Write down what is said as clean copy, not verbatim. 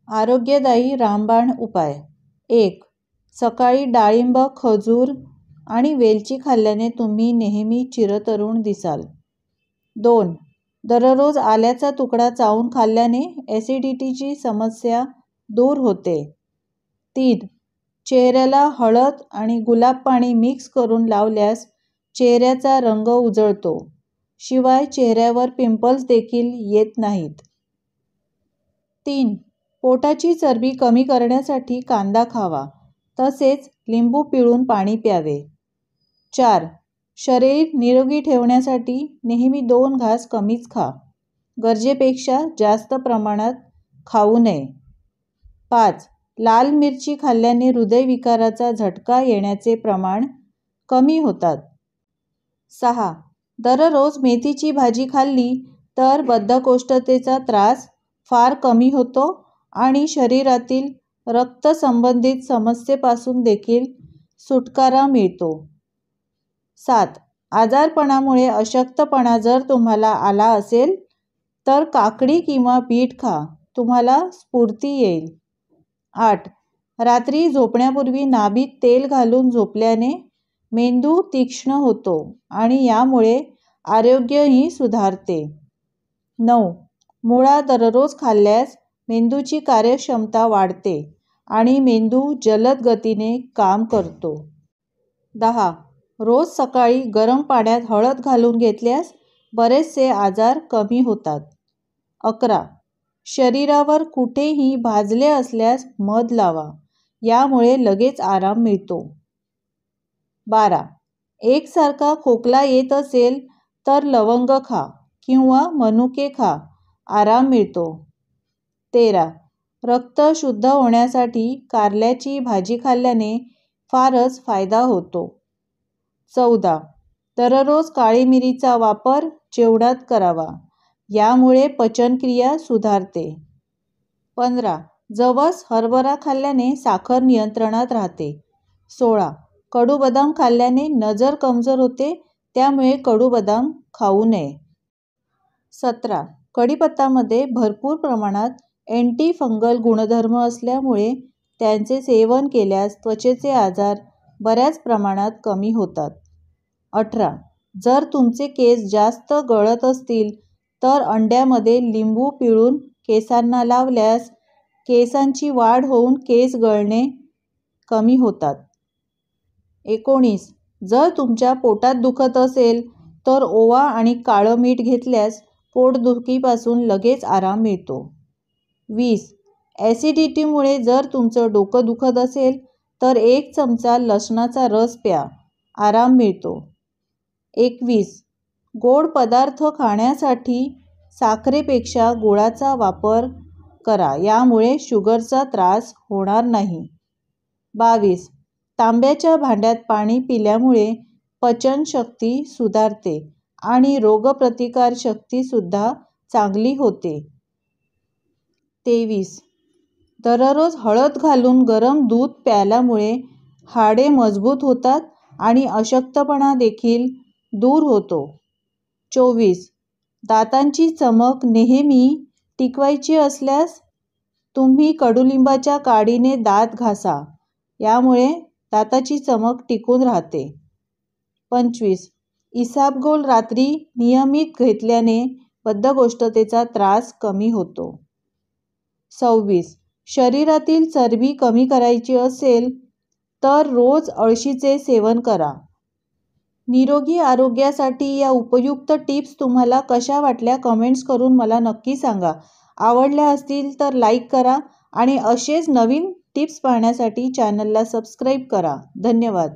आरोग्यदायी रामबाण उपाय. 1. सकाळी डाळिंब, खजूर आणि वेलची खाल्ल्याने तुम्ही नेहमी चिरतरुण दिसाल. 2. दररोज आल्याचा तुकडा चावून खाल्ल्याने ॲसिडिटीची समस्या दूर होते. 3. चेहऱ्याला हळद आणि गुलाब पाणी मिक्स करून लावल्यास चेहऱ्याचा रंग उजळतो. शिवाय चेहऱ्यावर पिंपल्स देखील येत नाहीत. 3. पोटाची चरबी कमी करण्यासाठी कांदा खावा, तसेच लिंबू पिळून पाणी प्यावे. 4. शरीर निरोगी ठेवण्यासाठी नेहमी 2 घास कमीच खा, गरजेपेक्षा जास्त प्रमाणात खाऊ नये. 5. लाल मिरची खाल्ल्याने हृदयविकाराचा झटका येण्याचे प्रमाण कमी होतात. 6. दररोज मेथीची भाजी खाल्ली तर बद्धकोष्ठतेचा त्रास फार कमी होतो आणि शरीरातील रक्तसंबंधित समस्येपासून देखील सुटकारा मिळतो. 7. आजारपणामुळे अशक्तपणा जर तुम्हाला आला असेल तर काकडी किंवा बीट खा, तुम्हाला स्फूर्ती येईल. 8. रात्री झोपण्यापूर्वी नाभीत तेल घालून झोपल्याने मेंदू तीक्ष्ण होतो आणि यामुळे आरोग्यही सुधारते. 9. मुळा दररोज खाल्ल्यास मेंदूची कार्यक्षमता वाढते आणि मेंदू जलद गतीने काम करतो. 10. रोज सकाळी गरम पाण्यात हळद घालून घेतल्यास बरेचसे आजार कमी होतात. 11. शरीरावर कुठेही भाजले असल्यास मध लावा, यामुळे लगेच आराम मिळतो. 12. एकसारखा खोकला येत असेल तर लवंग खा किंवा मनुके खा, आराम मिळतो. 13. रक्त शुद्ध होण्यासाठी कारल्याची भाजी खाल्ल्याने फारच फायदा होतो. 14. दररोज काळी मिरीचा वापर जेवणात करावा, यामुळे पचनक्रिया सुधारते. 15. जवस, हरभरा खाल्ल्याने साखर नियंत्रणात राहते. 16. कडू बदाम खाल्ल्याने नजर कमजोर होते, त्यामुळे कडू बदाम खाऊ नये. 17. कढीपत्तामध्ये भरपूर प्रमाणात अँटी फंगल गुणधर्म असल्यामुळे त्यांचे सेवन केल्यास त्वचेचे आजार बऱ्याच प्रमाणात कमी होतात. 18. जर तुमचे केस जास्त गळत असतील तर अंड्यामध्ये लिंबू पिळून केसांना लावल्यास केसांची वाढ होऊन केस गळणे कमी होतात. 19. जर तुमच्या पोटात दुखत असेल तर ओवा आणि काळं मीठ घेतल्यास पोटदुखीपासून लगेच आराम मिळतो. 20. ॲसिडिटीमुळे जर तुमचं डोकं दुखत असेल तर 1 चमचा लसणाचा रस प्या, आराम मिळतो. 21. गोड पदार्थ खाण्यासाठी साखरेपेक्षा गुळाचा वापर करा, यामुळे शुगरचा त्रास होणार नाही. 22. तांब्याच्या भांड्यात पाणी पिल्यामुळे पचनशक्ती सुधारते आणि रोगप्रतिकारशक्तीसुद्धा चांगली होते. 23. दररोज हळद घालून गरम दूध प्यायल्यामुळे हाडे मजबूत होतात आणि अशक्तपणा देखील दूर होतो. 24. दातांची चमक नेहमी टिकवायची असल्यास तुम्ही कडुलिंबाच्या काडीने दात घासा, यामुळे दाताची चमक टिकून राहते. 25. इसबगोल रात्री नियमित घेतल्याने बद्धकोष्ठतेचा त्रास कमी होतो. 26. शरीरातील चरबी कमी करायची असेल तर रोज अळशीचे सेवन करा. निरोगी आरोग्यासाठी या उपयुक्त टिप्स तुम्हाला कशा वाटल्या कमेंट्स करून मला नक्की सांगा. आवडल्या असतील तर लाईक करा आणि असेच नवीन टिप्स पाहण्यासाठी चॅनलला सबस्क्राईब करा. धन्यवाद.